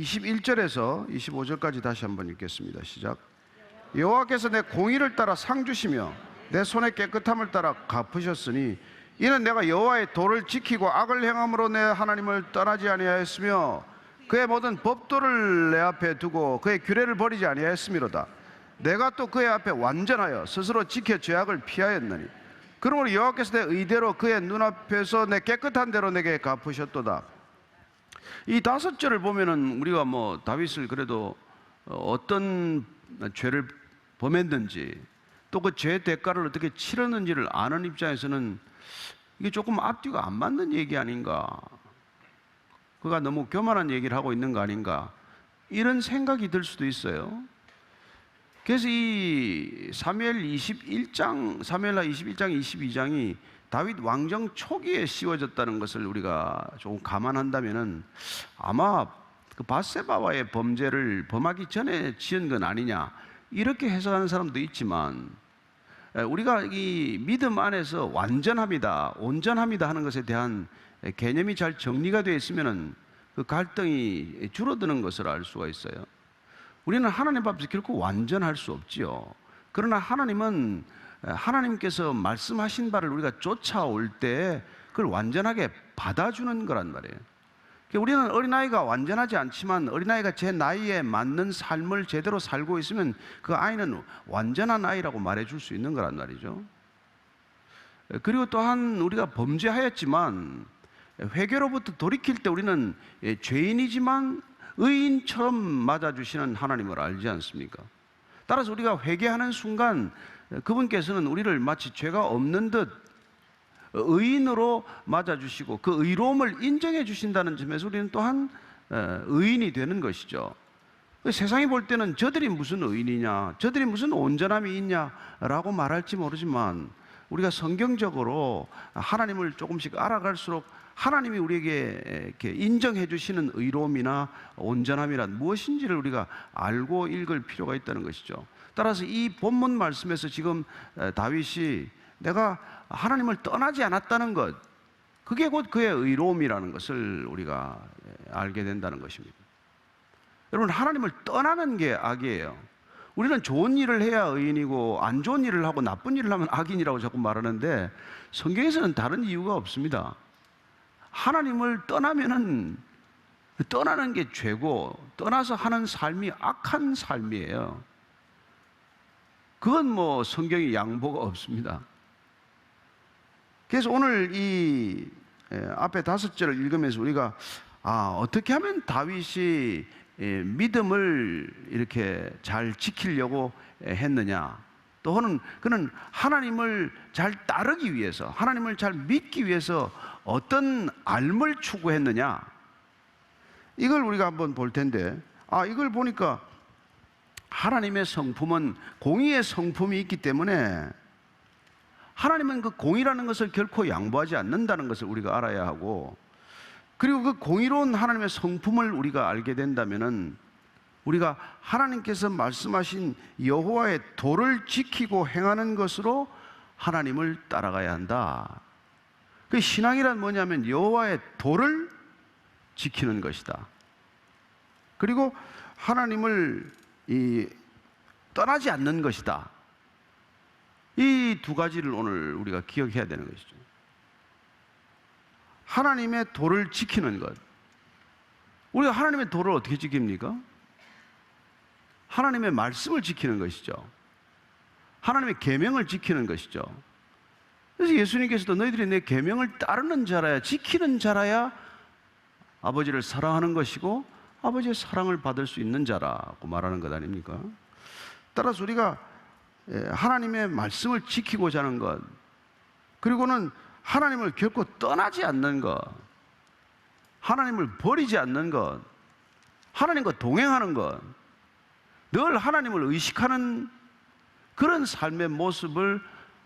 21절에서 25절까지 다시 한번 읽겠습니다. 시작. 여호와께서 내 공의를 따라 상 주시며 내 손의 깨끗함을 따라 갚으셨으니 이는 내가 여호와의 도를 지키고 악을 행함으로 내 하나님을 떠나지 아니하였으며 그의 모든 법도를 내 앞에 두고 그의 규례를 버리지 아니하였음이로다. 내가 또 그의 앞에 완전하여 스스로 지켜 죄악을 피하였느니 그러므로 여호와께서 내 의대로 그의 눈앞에서 내 깨끗한 대로 내게 갚으셨도다. 이 5절을 보면은 우리가 다윗을 그래도 어떤 죄를 범했는지 또 그 죄 대가를 어떻게 치렀는지를 아는 입장에서는 이게 조금 앞뒤가 안 맞는 얘기 아닌가, 그가 너무 교만한 얘기를 하고 있는 거 아닌가, 이런 생각이 들 수도 있어요. 그래서 이 사무엘하 21장, 22장이 다윗 왕정 초기에 씌워졌다는 것을 우리가 조금 감안한다면은 아마 그 밧세바와의 범죄를 범하기 전에 지은 건 아니냐, 이렇게 해석하는 사람도 있지만, 우리가 이 믿음 안에서 완전합니다, 온전합니다 하는 것에 대한 개념이 잘 정리가 되어 있으면은 그 갈등이 줄어드는 것을 알 수가 있어요. 우리는 하나님 앞에서 결코 완전할 수 없지요. 그러나 하나님은 하나님께서 말씀하신 바를 우리가 쫓아올 때 그걸 완전하게 받아주는 거란 말이에요. 우리는 어린아이가 완전하지 않지만 어린아이가 제 나이에 맞는 삶을 제대로 살고 있으면 그 아이는 완전한 아이라고 말해줄 수 있는 거란 말이죠. 그리고 또한 우리가 범죄하였지만 회개로부터 돌이킬 때 우리는 죄인이지만 의인처럼 맞아주시는 하나님을 알지 않습니까? 따라서 우리가 회개하는 순간 그분께서는 우리를 마치 죄가 없는 듯 의인으로 맞아주시고 그 의로움을 인정해 주신다는 점에서 우리는 또한 의인이 되는 것이죠. 세상이 볼 때는 저들이 무슨 의인이냐, 저들이 무슨 온전함이 있냐라고 말할지 모르지만 우리가 성경적으로 하나님을 조금씩 알아갈수록 하나님이 우리에게 이렇게 인정해 주시는 의로움이나 온전함이란 무엇인지를 우리가 알고 읽을 필요가 있다는 것이죠. 따라서 이 본문 말씀에서 지금 다윗이 내가 하나님을 떠나지 않았다는 것, 그게 곧 그의 의로움이라는 것을 우리가 알게 된다는 것입니다. 여러분, 하나님을 떠나는 게 악이에요. 우리는 좋은 일을 해야 의인이고 안 좋은 일을 하고 나쁜 일을 하면 악인이라고 자꾸 말하는데 성경에서는 다른 이유가 없습니다. 하나님을 떠나면은 떠나는 게 죄고 떠나서 하는 삶이 악한 삶이에요. 그건 성경에 양보가 없습니다. 그래서 오늘 이 앞에 5절을 읽으면서 우리가 어떻게 하면 다윗이 믿음을 이렇게 잘 지키려고 했느냐, 또는 그는 하나님을 잘 따르기 위해서, 하나님을 잘 믿기 위해서 어떤 삶을 추구했느냐, 이걸 우리가 한번 볼 텐데, 이걸 보니까 하나님의 성품은 공의의 성품이 있기 때문에 하나님은 그 공의라는 것을 결코 양보하지 않는다는 것을 우리가 알아야 하고, 그리고 그 공의로운 하나님의 성품을 우리가 알게 된다면은 우리가 하나님께서 말씀하신 여호와의 도를 지키고 행하는 것으로 하나님을 따라가야 한다. 그 신앙이란 뭐냐면 여호와의 도를 지키는 것이다. 그리고 하나님을 떠나지 않는 것이다. 이 두 가지를 오늘 우리가 기억해야 되는 것이죠. 하나님의 도를 지키는 것. 우리가 하나님의 도를 어떻게 지킵니까? 하나님의 말씀을 지키는 것이죠. 하나님의 계명을 지키는 것이죠. 그래서 예수님께서도 너희들이 내 계명을 따르는 자라야, 지키는 자라야 아버지를 사랑하는 것이고 아버지의 사랑을 받을 수 있는 자라고 말하는 것 아닙니까? 따라서 우리가 하나님의 말씀을 지키고자 하는 것, 그리고는 하나님을 결코 떠나지 않는 것, 하나님을 버리지 않는 것, 하나님과 동행하는 것, 늘 하나님을 의식하는 그런 삶의 모습을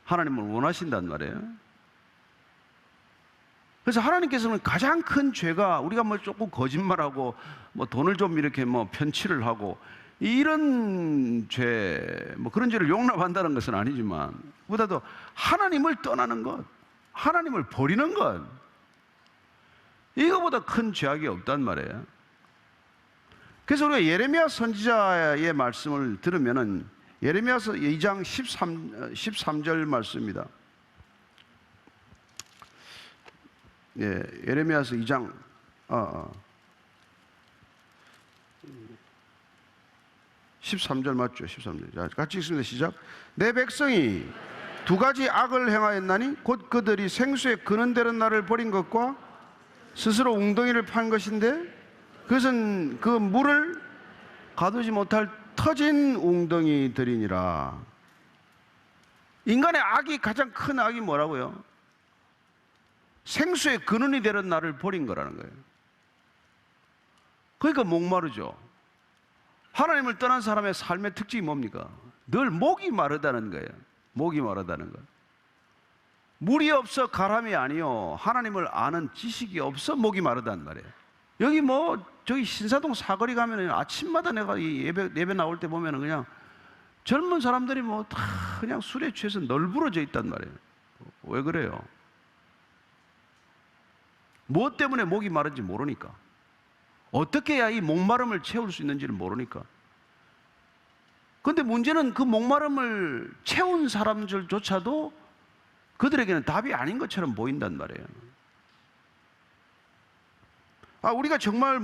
하나님은 원하신단 말이에요. 그래서 하나님께서는 가장 큰 죄가 우리가 조금 거짓말하고 돈을 좀 이렇게 편취를 하고 이런 죄, 그런 죄를 용납한다는 것은 아니지만 보다도 하나님을 떠나는 것, 하나님을 버리는 것, 이거보다 큰 죄악이 없단 말이에요. 그래서 우리가 예레미야 선지자의 말씀을 들으면은 예레미야서 2장 13절 말씀입니다. 예, 예레미야서 2장 13절 맞죠? 13절. 자, 같이 읽습니다. 시작. 내 백성이 두 가지 악을 행하였나니 곧 그들이 생수에 그는 대로 나를 버린 것과 스스로 웅덩이를 판 것인데 그것은 그 물을 가두지 못할 터진 웅덩이들이니라. 인간의 악이 가장 큰 악이 뭐라고요? 생수의 근원이 되는 나를 버린 거라는 거예요. 그러니까 목마르죠. 하나님을 떠난 사람의 삶의 특징이 뭡니까? 늘 목이 마르다는 거예요. 목이 마르다는 거. 물이 없어 가람이 아니요, 하나님을 아는 지식이 없어 목이 마르단 말이에요. 여기 저기 신사동 사거리 가면은 아침마다 내가 이 예배 나올 때 보면은 그냥 젊은 사람들이 다 그냥 술에 취해서 널브러져 있단 말이에요. 왜 그래요? 무엇 때문에 목이 마른지 모르니까. 어떻게 해야 이 목마름을 채울 수 있는지를 모르니까. 그런데 문제는 그 목마름을 채운 사람들조차도 그들에게는 답이 아닌 것처럼 보인단 말이에요. 우리가 정말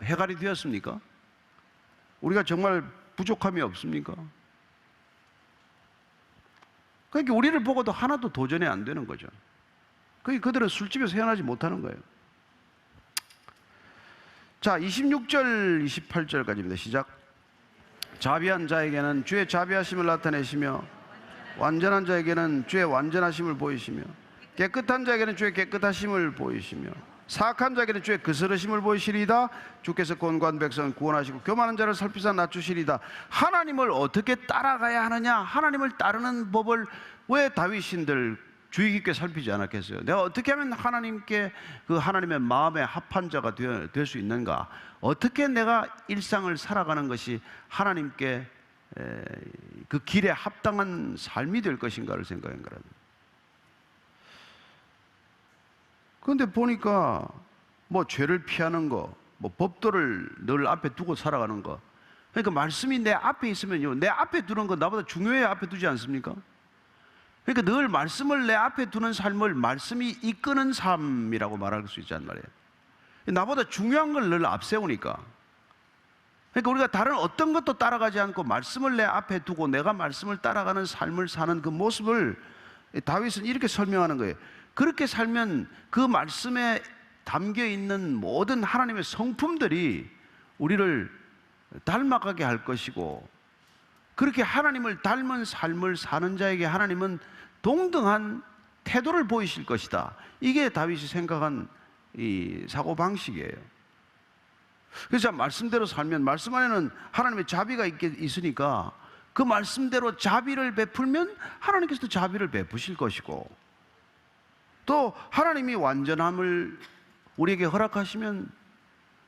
해갈이 되었습니까? 우리가 정말 부족함이 없습니까? 그러니까 우리를 보고도 하나도 도전이 안 되는 거죠. 그들은 술집에서 헤어나지 못하는 거예요. 자, 26절 28절까지입니다. 시작. 자비한 자에게는 주의 자비하심을 나타내시며 완전한 자에게는 주의 완전하심을 보이시며 깨끗한 자에게는 주의 깨끗하심을 보이시며 사악한 자에게는 주의 그스러심을 보이시리이다. 주께서 권고한 백성을 구원하시고 교만한 자를 살피사 낮추시리이다. 하나님을 어떻게 따라가야 하느냐, 하나님을 따르는 법을 왜 다윗신들 주의 깊게 살피지 않았겠어요? 내가 어떻게 하면 하나님께 그 하나님의 마음에 합한 자가 될 수 있는가? 어떻게 내가 일상을 살아가는 것이 하나님께 그 길에 합당한 삶이 될 것인가를 생각한 거랍니다. 그런데 보니까 죄를 피하는 거, 법도를 늘 앞에 두고 살아가는 거. 그러니까 말씀이 내 앞에 있으면요, 내 앞에 두는 건 나보다 중요해야 앞에 두지 않습니까? 그러니까 늘 말씀을 내 앞에 두는 삶을 말씀이 이끄는 삶이라고 말할 수 있단 말이에요. 나보다 중요한 걸 늘 앞세우니까. 그러니까 우리가 다른 어떤 것도 따라가지 않고 말씀을 내 앞에 두고 내가 말씀을 따라가는 삶을 사는 그 모습을 다윗은 이렇게 설명하는 거예요. 그렇게 살면 그 말씀에 담겨 있는 모든 하나님의 성품들이 우리를 닮아가게 할 것이고, 그렇게 하나님을 닮은 삶을 사는 자에게 하나님은 동등한 태도를 보이실 것이다. 이게 다윗이 생각한 이 사고방식이에요. 그래서 말씀대로 살면 말씀 안에는 하나님의 자비가 있으니까 그 말씀대로 자비를 베풀면 하나님께서도 자비를 베푸실 것이고, 또 하나님이 완전함을 우리에게 허락하시면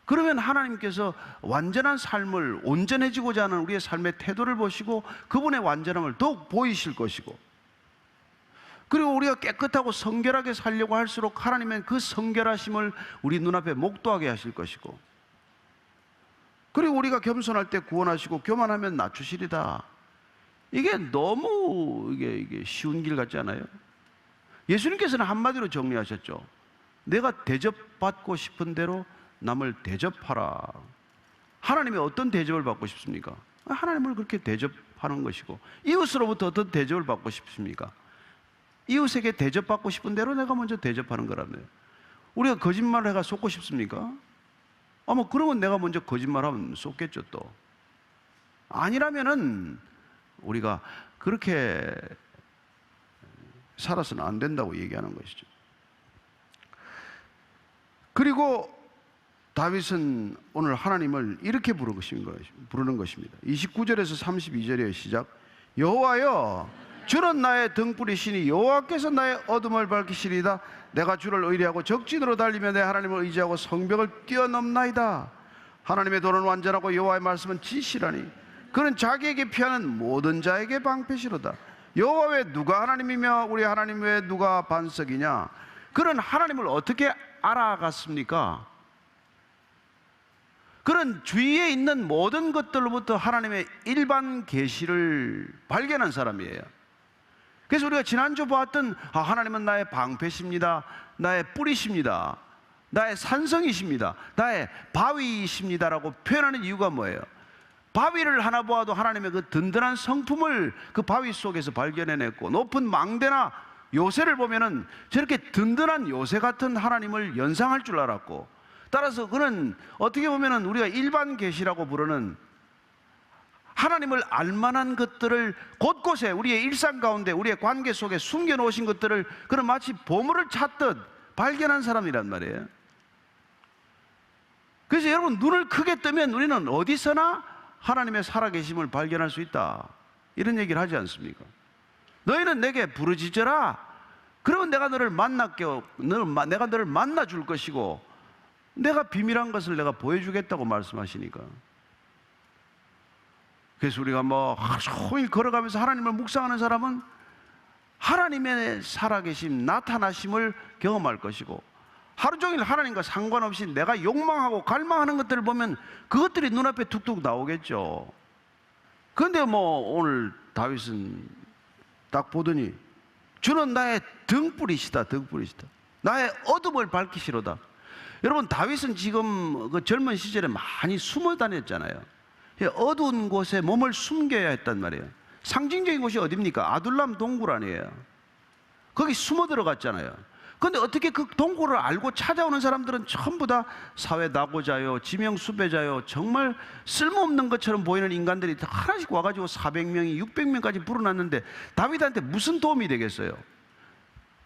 그러면 하나님께서 완전한 삶을, 온전해지고자 하는 우리의 삶의 태도를 보시고 그분의 완전함을 더욱 보이실 것이고, 그리고 우리가 깨끗하고 성결하게 살려고 할수록 하나님은 그 성결하심을 우리 눈앞에 목도하게 하실 것이고, 그리고 우리가 겸손할 때 구원하시고 교만하면 낮추시리다. 이게 너무 이게 쉬운 길 같지 않아요? 예수님께서는 한마디로 정리하셨죠. 내가 대접받고 싶은 대로 남을 대접하라. 하나님이 어떤 대접을 받고 싶습니까? 하나님을 그렇게 대접하는 것이고, 이웃으로부터 어떤 대접을 받고 싶습니까? 이웃에게 대접받고 싶은 대로 내가 먼저 대접하는 거라며. 우리가 거짓말을 해가 속고 싶습니까? 그러면 내가 먼저 거짓말하면 속겠죠. 또 아니라면은 우리가 그렇게 살아서는 안 된다고 얘기하는 것이죠. 그리고 다윗은 오늘 하나님을 이렇게 부르는 것입니다. 29절에서 32절의 시작. 여호와여, 주는 나의 등불이시니 여호와께서 나의 어둠을 밝히시리이다. 내가 주를 의뢰하고 적진으로 달리며 내 하나님을 의지하고 성벽을 뛰어넘나이다. 하나님의 도는 완전하고 여호와의 말씀은 진실하니 그는 자기에게 피하는 모든 자에게 방패시로다. 여호와 외에 누가 하나님이며 우리 하나님 외에 누가 반석이냐? 그는 하나님을 어떻게 알아갔습니까? 그런 주위에 있는 모든 것들로부터 하나님의 일반 계시를 발견한 사람이에요. 그래서 우리가 지난주 보았던 하나님은 나의 방패십니다, 나의 뿌리십니다, 나의 산성이십니다, 나의 바위이십니다라고 표현하는 이유가 뭐예요? 바위를 하나 보아도 하나님의 그 든든한 성품을 그 바위 속에서 발견해냈고, 높은 망대나 요새를 보면은 저렇게 든든한 요새 같은 하나님을 연상할 줄 알았고, 따라서 그는 어떻게 보면은 우리가 일반 계시라고 부르는 하나님을 알만한 것들을 곳곳에 우리의 일상 가운데 우리의 관계 속에 숨겨놓으신 것들을 그는 마치 보물을 찾듯 발견한 사람이란 말이에요. 그래서 여러분, 눈을 크게 뜨면 우리는 어디서나 하나님의 살아계심을 발견할 수 있다, 이런 얘기를 하지 않습니까? 너희는 내게 부르짖어라, 그러면 내가 너를 내가 너를 만나줄 것이고 내가 비밀한 것을 내가 보여주겠다고 말씀하시니까. 그래서 우리가 뭐 하루 종일 걸어가면서 하나님을 묵상하는 사람은 하나님의 살아계심, 나타나심을 경험할 것이고, 하루 종일 하나님과 상관없이 내가 욕망하고 갈망하는 것들을 보면 그것들이 눈앞에 툭툭 나오겠죠. 그런데 뭐 오늘 다윗은 딱 보더니 주는 나의 등불이시다, 등불이시다, 나의 어둠을 밝히시로다. 여러분, 다윗은 지금 그 젊은 시절에 많이 숨어 다녔잖아요. 어두운 곳에 몸을 숨겨야 했단 말이에요. 상징적인 곳이 어디입니까? 아둘람 동굴 아니에요. 거기 숨어 들어갔잖아요. 그런데 어떻게 그 동굴을 알고 찾아오는 사람들은 전부 다 사회 낙오자요, 지명 수배자요, 정말 쓸모없는 것처럼 보이는 인간들이 다 하나씩 와가지고 400명이 600명까지 불어났는데 다윗한테 무슨 도움이 되겠어요?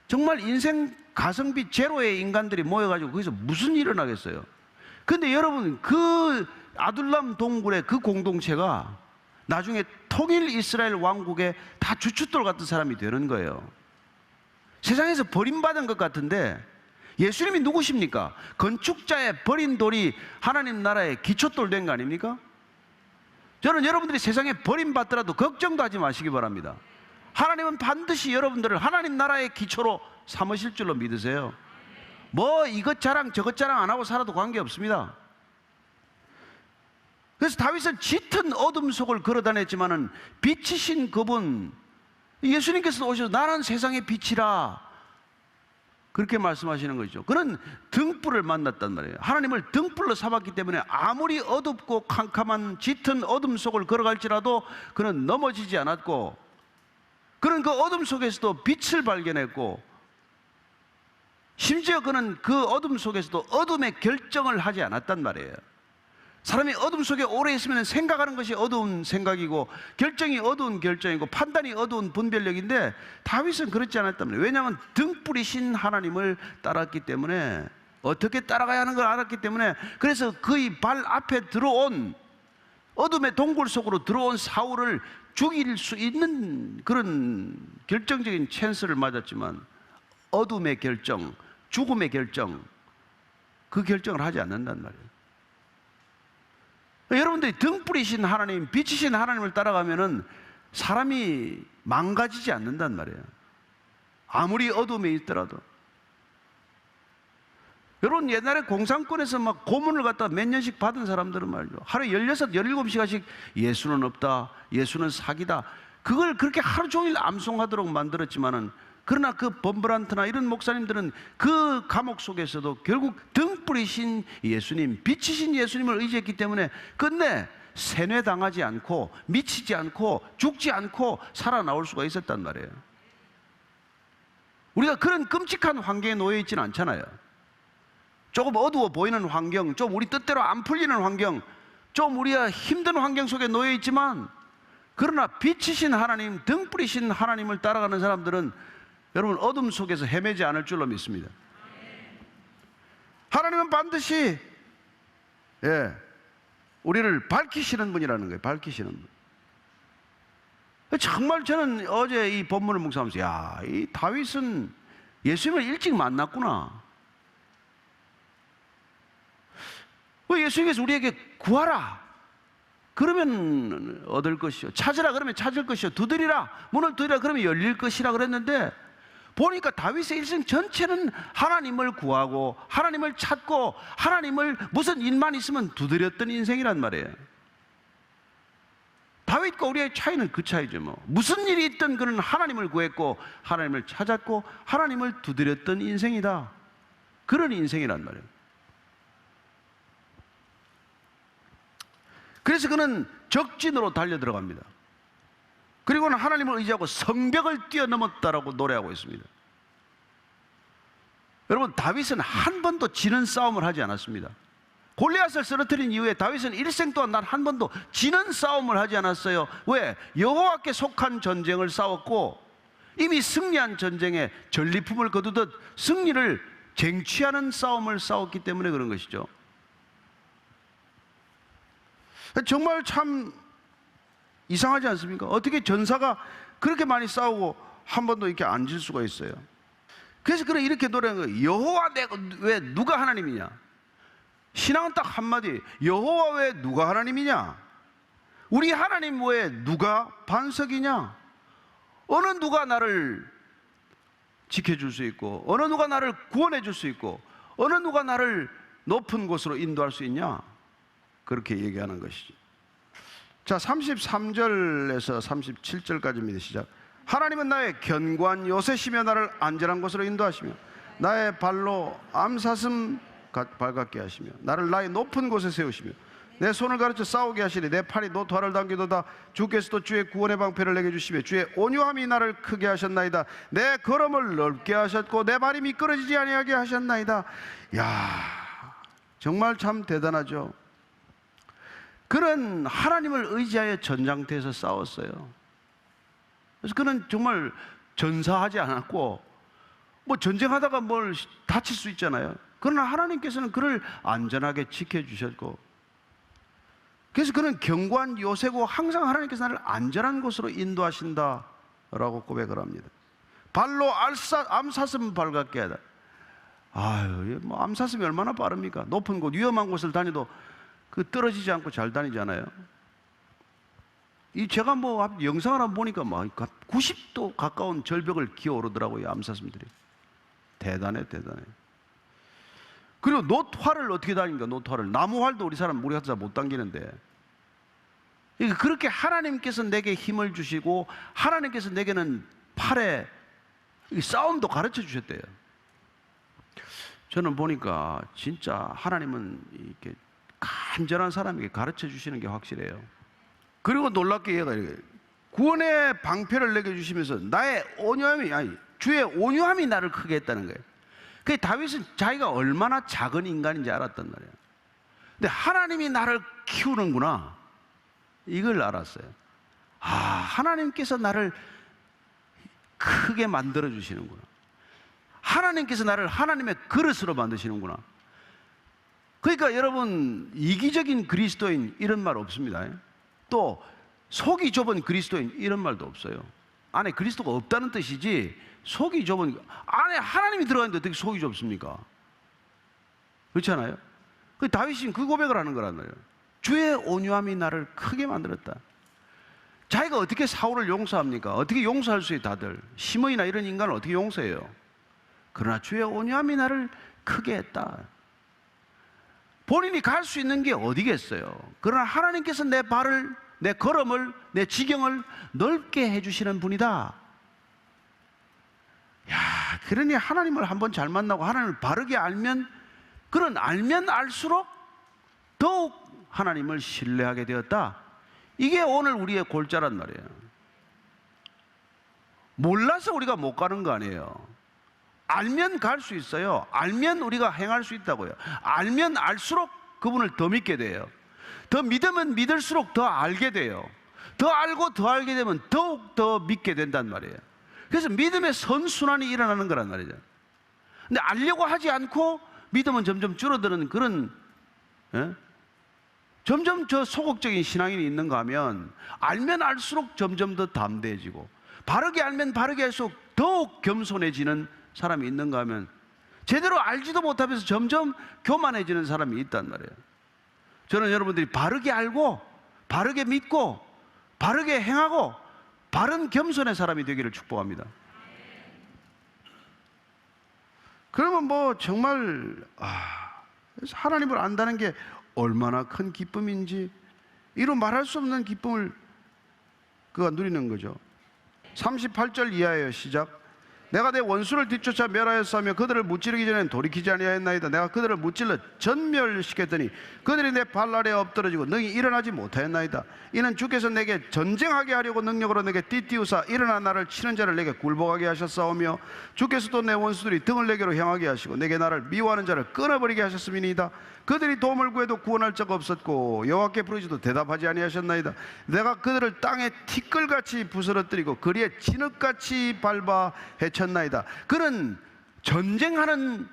정말 인생 가성비 제로의 인간들이 모여가지고 거기서 무슨 일이 일어나겠어요? 근데 여러분, 그 아둘람 동굴의 그 공동체가 나중에 통일 이스라엘 왕국의 다 주춧돌 같은 사람이 되는 거예요. 세상에서 버림받은 것 같은데 예수님이 누구십니까? 건축자의 버린 돌이 하나님 나라의 기초돌 된 거 아닙니까? 저는 여러분들이 세상에 버림받더라도 걱정도 하지 마시기 바랍니다. 하나님은 반드시 여러분들을 하나님 나라의 기초로 삼으실 줄로 믿으세요. 뭐 이것 자랑 저것 자랑 안 하고 살아도 관계없습니다. 그래서 다윗은 짙은 어둠 속을 걸어다녔지만은 빛이신 그분, 예수님께서 오셔서 나는 세상의 빛이라 그렇게 말씀하시는 거죠. 그는 등불을 만났단 말이에요. 하나님을 등불로 삼았기 때문에 아무리 어둡고 캄캄한 짙은 어둠 속을 걸어갈지라도 그는 넘어지지 않았고, 그는 그 어둠 속에서도 빛을 발견했고, 심지어 그는 그 어둠 속에서도 어둠의 결정을 하지 않았단 말이에요. 사람이 어둠 속에 오래 있으면 생각하는 것이 어두운 생각이고, 결정이 어두운 결정이고, 판단이 어두운 분별력인데 다윗은 그렇지 않았단 말이에요. 왜냐하면 등불이신 하나님을 따랐기 때문에, 어떻게 따라가야 하는 걸 알았기 때문에, 그래서 그의 발 앞에 들어온 어둠의 동굴 속으로 들어온 사울을 죽일 수 있는 그런 결정적인 찬스를 맞았지만 어둠의 결정, 죽음의 결정, 그 결정을 하지 않는단 말이에요. 여러분들이 등불이신 하나님, 빛이신 하나님을 따라가면은 사람이 망가지지 않는단 말이에요. 아무리 어둠에 있더라도. 여러분, 옛날에 공산권에서 막 고문을 갖다 몇 년씩 받은 사람들은 말이죠, 하루에 16, 17시간씩 예수는 없다, 예수는 사기다, 그걸 그렇게 하루 종일 암송하도록 만들었지만은, 그러나 그 범브란트나 이런 목사님들은 그 감옥 속에서도 결국 등불이신 예수님, 빛이신 예수님을 의지했기 때문에 끝내 세뇌당하지 않고 미치지 않고 죽지 않고 살아나올 수가 있었단 말이에요. 우리가 그런 끔찍한 환경에 놓여 있지는 않잖아요. 조금 어두워 보이는 환경, 좀 우리 뜻대로 안 풀리는 환경, 좀 우리가 힘든 환경 속에 놓여 있지만, 그러나 빛이신 하나님, 등불이신 하나님을 따라가는 사람들은 여러분 어둠 속에서 헤매지 않을 줄로 믿습니다. 하나님은 반드시 우리를 밝히시는 분이라는 거예요. 밝히시는 분. 정말 저는 어제 이 본문을 묵상하면서, 야, 이 다윗은 예수님을 일찍 만났구나. 예수님께서 우리에게 구하라 그러면 얻을 것이요, 찾으라 그러면 찾을 것이요, 두드리라, 문을 두드리라 그러면 열릴 것이라 그랬는데, 보니까 다윗의 일생 전체는 하나님을 구하고 하나님을 찾고 하나님을 무슨 일만 있으면 두드렸던 인생이란 말이에요. 다윗과 우리의 차이는 그 차이죠. 뭐 무슨 일이 있든 그는 하나님을 구했고 하나님을 찾았고 하나님을 두드렸던 인생이다. 그런 인생이란 말이에요. 그래서 그는 적진으로 달려 들어갑니다. 그리고는 하나님을 의지하고 성벽을 뛰어넘었다라고 노래하고 있습니다. 여러분, 다윗은 한 번도 지는 싸움을 하지 않았습니다. 골리앗을 쓰러뜨린 이후에 다윗은 일생 동안 난 한 번도 지는 싸움을 하지 않았어요. 왜? 여호와께 속한 전쟁을 싸웠고 이미 승리한 전쟁에 전리품을 거두듯 승리를 쟁취하는 싸움을 싸웠기 때문에 그런 것이죠. 정말 참 이상하지 않습니까? 어떻게 전사가 그렇게 많이 싸우고 한 번도 이렇게 안 질 수가 있어요? 그래서 그는 이렇게 노래하는 거예요. 여호와 왜 누가 하나님이냐? 신앙은 딱 한마디, 여호와 왜 누가 하나님이냐? 우리 하나님 왜 누가 반석이냐? 어느 누가 나를 지켜줄 수 있고 어느 누가 나를 구원해 줄 수 있고 어느 누가 나를 높은 곳으로 인도할 수 있냐? 그렇게 얘기하는 것이죠. 자, 33절에서 37절까지입니다. 시작. 하나님은 나의 견고한 요새시며 나를 안전한 곳으로 인도하시며 나의 발로 암사슴 발같게 하시며 나를 나의 높은 곳에 세우시며 내 손을 가르쳐 싸우게 하시니 내 팔이 노토화를 당기도다. 주께서도 주의 구원의 방패를 내게 주시며 주의 온유함이 나를 크게 하셨나이다. 내 걸음을 넓게 하셨고 내 발이 미끄러지지 아니하게 하셨나이다. 야, 정말 참 대단하죠. 그는 하나님을 의지하여 전장터에서 싸웠어요. 그래서 그는 정말 전사하지 않았고 뭐 전쟁하다가 뭘 다칠 수 있잖아요. 그러나 하나님께서는 그를 안전하게 지켜주셨고 그래서 그는 견고한 요새고 항상 하나님께서 나를 안전한 곳으로 인도하신다라고 고백을 합니다. 발로 암사슴 발같게 하다. 아유, 뭐 암사슴이 얼마나 빠릅니까? 높은 곳, 위험한 곳을 다니도 그 떨어지지 않고 잘 다니잖아요. 이 제가 뭐 영상을 한번 보니까 막 90도 가까운 절벽을 기어오르더라고요, 암사슴들이. 대단해. 그리고 노트화를 어떻게 다닙니까? 노트화를. 나무활도 우리 같아서 못 당기는데. 그렇게 하나님께서 내게 힘을 주시고 하나님께서 내게는 팔에 싸움도 가르쳐 주셨대요. 저는 보니까 진짜 하나님은 이렇게 간절한 사람에게 가르쳐 주시는 게 확실해요. 그리고 놀랍게 얘가 구원의 방패를 내게 주시면서 나의 온유함이, 아니 주의 온유함이 나를 크게 했다는 거예요. 그 다윗은 자기가 얼마나 작은 인간인지 알았단 말이에요. 근데 하나님이 나를 키우는구나, 이걸 알았어요. 아, 하나님께서 나를 크게 만들어 주시는구나. 하나님께서 나를 하나님의 그릇으로 만드시는구나. 그러니까 여러분, 이기적인 그리스도인 이런 말 없습니다. 또 속이 좁은 그리스도인 이런 말도 없어요. 안에 그리스도가 없다는 뜻이지 속이 좁은, 안에 하나님이 들어가는데 어떻게 속이 좁습니까? 그렇지 않아요? 그 다윗이 그 고백을 하는 거란 말이에요. 주의 온유함이 나를 크게 만들었다. 자기가 어떻게 사울을 용서합니까? 어떻게 용서할 수 있어요? 다들 시므이나 이런 인간을 어떻게 용서해요? 그러나 주의 온유함이 나를 크게 했다. 본인이 갈 수 있는 게 어디겠어요? 그러나 하나님께서 내 발을, 내 걸음을, 내 지경을 넓게 해주시는 분이다. 야, 그러니 하나님을 한번 잘 만나고 하나님을 바르게 알면, 그런 알면 알수록 더욱 하나님을 신뢰하게 되었다. 이게 오늘 우리의 골자란 말이에요. 몰라서 우리가 못 가는 거 아니에요. 알면 갈 수 있어요. 알면 우리가 행할 수 있다고요. 알면 알수록 그분을 더 믿게 돼요. 더 믿으면 믿을수록 더 알게 돼요. 더 알고 더 알게 되면 더욱 더 믿게 된단 말이에요. 그래서 믿음의 선순환이 일어나는 거란 말이죠. 근데 알려고 하지 않고 믿음은 점점 줄어드는 그런, 점점 저 소극적인 신앙인이 있는가 하면 알면 알수록 점점 더 담대해지고 바르게 알면 바르게 할수록 더욱 겸손해지는 사람이 있는가 하면 제대로 알지도 못하면서 점점 교만해지는 사람이 있단 말이에요. 저는 여러분들이 바르게 알고 바르게 믿고 바르게 행하고 바른 겸손의 사람이 되기를 축복합니다. 그러면 뭐 정말 하나님을 안다는 게 얼마나 큰 기쁨인지 이루 말할 수 없는 기쁨을 그가 누리는 거죠. 38절 이하예요. 시작. 내가 내 원수를 뒤쫓아 멸하였으며 그들을 무찌르기 전에는 돌이키지 아니하였나이다. 내가 그들을 무찔러 전멸시켰더니 그들이 내 발 아래에 엎드러지고 능히 일어나지 못하였나이다. 이는 주께서 내게 전쟁하게 하려고 능력으로 내게 띠띠우사 일어나 나를 치는 자를 내게 굴복하게 하셨사오며 주께서도 내 원수들이 등을 내게로 향하게 하시고 내게 나를 미워하는 자를 끊어버리게 하셨음이니이다. 그들이 도움을 구해도 구원할 자가 없었고 여호와께 부르짖어도 대답하지 아니하셨나이다. 내가 그들을 땅에 티끌같이 부스러뜨리고 거리에 진흙같이 밟아 해쳤나이다. 그는 전쟁하는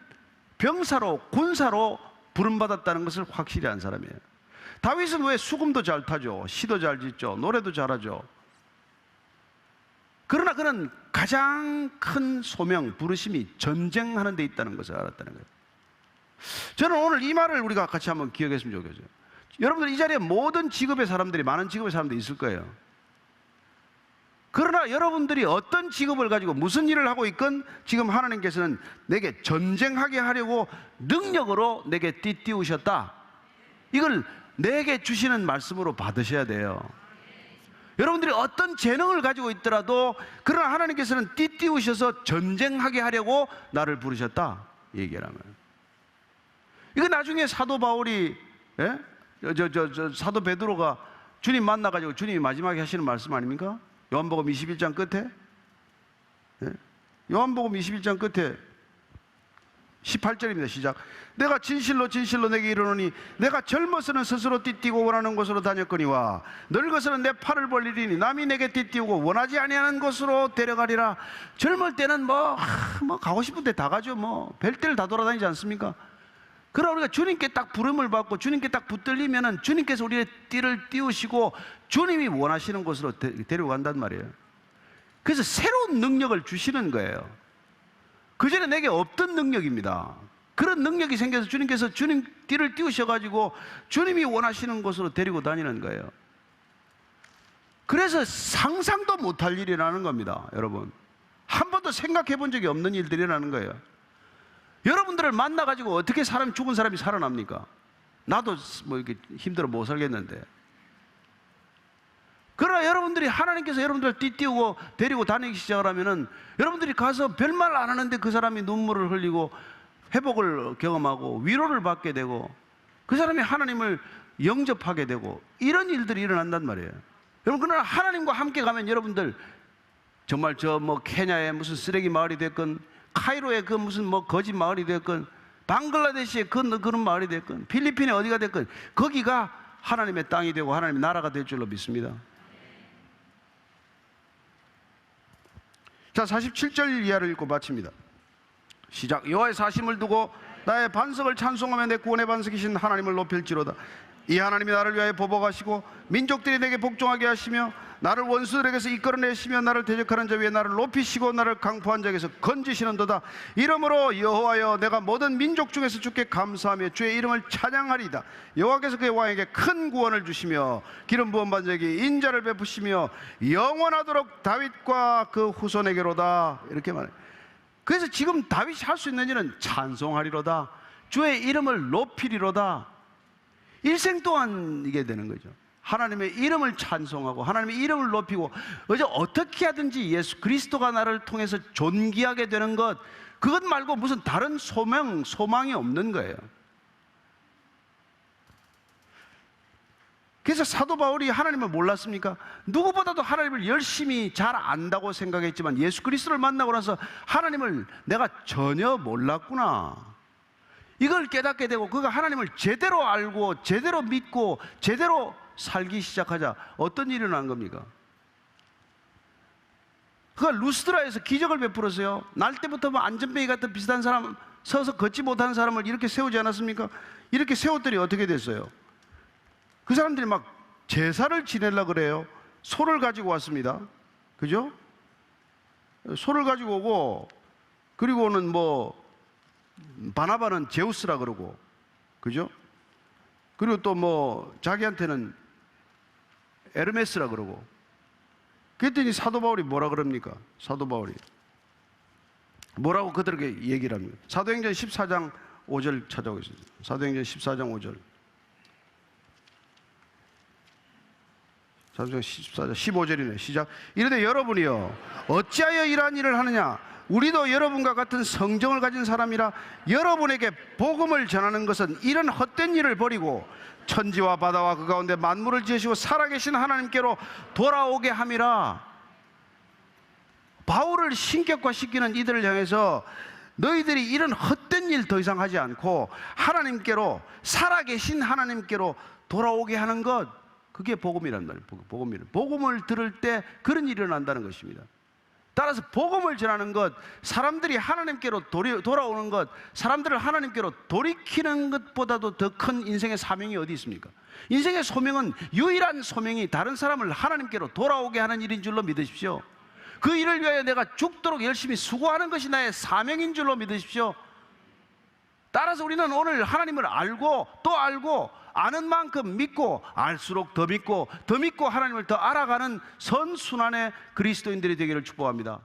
병사로 군사로 부름받았다는 것을 확실히 한 사람이에요. 다윗은 왜 수금도 잘 타죠, 시도 잘 짓죠, 노래도 잘하죠. 그러나 그는 가장 큰 소명, 부르심이 전쟁하는 데 있다는 것을 알았다는 거예요. 저는 오늘 이 말을 우리가 같이 한번 기억했으면 좋겠어요. 여러분들 이 자리에 모든 직업의 사람들이, 많은 직업의 사람들이 있을 거예요. 그러나 여러분들이 어떤 직업을 가지고 무슨 일을 하고 있건 지금 하나님께서는 내게 전쟁하게 하려고 능력으로 내게 띠띠우셨다. 이걸 내게 주시는 말씀으로 받으셔야 돼요. 여러분들이 어떤 재능을 가지고 있더라도 그러나 하나님께서는 띠띠우셔서 전쟁하게 하려고 나를 부르셨다 얘기하면, 이거 나중에 사도 바울이 사도 베드로가 주님 만나가지고 주님이 마지막에 하시는 말씀 아닙니까? 요한복음 21장 끝에, 요한복음 21장 끝에 18절입니다. 시작. 내가 진실로 진실로 내게 이르노니 내가 젊어서는 스스로 띠띠고 원하는 곳으로 다녔거니와 늙어서는 내 팔을 벌리리니 남이 내게 띠띠우고 원하지 아니하는 곳으로 데려가리라. 젊을 때는 뭐 가고 싶은 데 다 가죠. 뭐 별 데를 다 돌아다니지 않습니까? 그러나 우리가 주님께 딱 부름을 받고 주님께 딱 붙들리면은 주님께서 우리의 띠를 띄우시고 주님이 원하시는 곳으로 데려간단 말이에요. 그래서 새로운 능력을 주시는 거예요. 그전에 내게 없던 능력입니다. 그런 능력이 생겨서 주님께서 주님 띠를 띄우셔가지고 주님이 원하시는 곳으로 데리고 다니는 거예요. 그래서 상상도 못할 일이 일어나는 겁니다. 여러분, 한 번도 생각해 본 적이 없는 일들이 일어나는 거예요. 여러분들을 만나가지고 어떻게 죽은 사람이 살아납니까? 나도 뭐 이렇게 힘들어 못 살겠는데. 그러나 여러분들이 하나님께서 여러분들을 띠띠우고 데리고 다니기 시작을 하면은 여러분들이 가서 별말 안 하는데 그 사람이 눈물을 흘리고 회복을 경험하고 위로를 받게 되고 그 사람이 하나님을 영접하게 되고 이런 일들이 일어난단 말이에요. 여러분, 그러나 하나님과 함께 가면 여러분들 정말 저 뭐 케냐의 무슨 쓰레기 마을이 됐건, 카이로의 그 무슨 뭐 거짓 마을이 됐건, 방글라데시의 그런 마을이 됐건, 필리핀의 어디가 됐건 거기가 하나님의 땅이 되고 하나님의 나라가 될 줄로 믿습니다. 자, 47절 이하를 읽고 마칩니다. 시작. 여호와의 사심을 두고 나의 반석을 찬송하며 내 구원의 반석이신 하나님을 높일지로다. 이 하나님이 나를 위하여 보복하시고 민족들이 내게 복종하게 하시며 나를 원수들에게서 이끌어내시며 나를 대적하는 자 위에 나를 높이시고 나를 강포한 자에게서 건지시는도다. 이러므로 여호와여, 내가 모든 민족 중에서 주께 감사하며 주의 이름을 찬양하리이다. 여호와께서 그의 왕에게 큰 구원을 주시며 기름 부은 반석이 인자를 베푸시며 영원하도록 다윗과 그 후손에게로다. 이렇게 말해요. 그래서 지금 다윗이 할 수 있는 일은 찬송하리로다, 주의 이름을 높이리로다. 일생 동안 이게 되는 거죠. 하나님의 이름을 찬송하고 하나님의 이름을 높이고 어떻게 하든지 예수 그리스도가 나를 통해서 존귀하게 되는 것, 그것 말고 무슨 다른 소망이 없는 거예요. 그래서 사도 바울이 하나님을 몰랐습니까? 누구보다도 하나님을 열심히 잘 안다고 생각했지만 예수 그리스도를 만나고 나서 하나님을 내가 전혀 몰랐구나, 이걸 깨닫게 되고 그가 하나님을 제대로 알고 제대로 믿고 제대로 살기 시작하자 어떤 일이 일어난 겁니까? 그가 루스드라에서 기적을 베풀었어요. 날 때부터 뭐 안전뱅이 같은 비슷한 사람, 서서 걷지 못하는 사람을 이렇게 세우지 않았습니까? 이렇게 세웠더니 어떻게 됐어요? 그 사람들이 막 제사를 지내려고 그래요. 소를 가지고 왔습니다. 그죠? 소를 가지고 오고, 그리고는 뭐 바나바는 제우스라 그러고, 그죠? 그리고 또 뭐 자기한테는 에르메스라 그러고. 그랬더니 사도 바울이 뭐라 그럽니까? 사도 바울이 뭐라고 그들에게 얘기를 합니다. 사도행전 14장 5절 찾아오겠습니다. 사도행전 14장 5절. 사도행전 14장 15절이네. 시작. 이르되 여러분이요 어찌하여 이러한 일을 하느냐? 우리도 여러분과 같은 성정을 가진 사람이라 여러분에게 복음을 전하는 것은 이런 헛된 일을 버리고 천지와 바다와 그 가운데 만물을 지으시고 살아계신 하나님께로 돌아오게 함이라. 바울을 신격화시키는 이들을 향해서 너희들이 이런 헛된 일 더 이상 하지 않고 하나님께로, 살아계신 하나님께로 돌아오게 하는 것, 그게 복음이란 말이에요. 복음을 들을 때 그런 일이 일어난다는 것입니다. 따라서 복음을 전하는 것, 사람들이 하나님께로 돌아오는 것, 사람들을 하나님께로 돌이키는 것보다도 더 큰 인생의 사명이 어디 있습니까? 인생의 소명은, 유일한 소명이 다른 사람을 하나님께로 돌아오게 하는 일인 줄로 믿으십시오. 그 일을 위하여 내가 죽도록 열심히 수고하는 것이 나의 사명인 줄로 믿으십시오. 따라서 우리는 오늘 하나님을 알고 또 알고 아는 만큼 믿고 알수록 더 믿고 더 믿고 하나님을 더 알아가는 선순환의 그리스도인들이 되기를 축복합니다.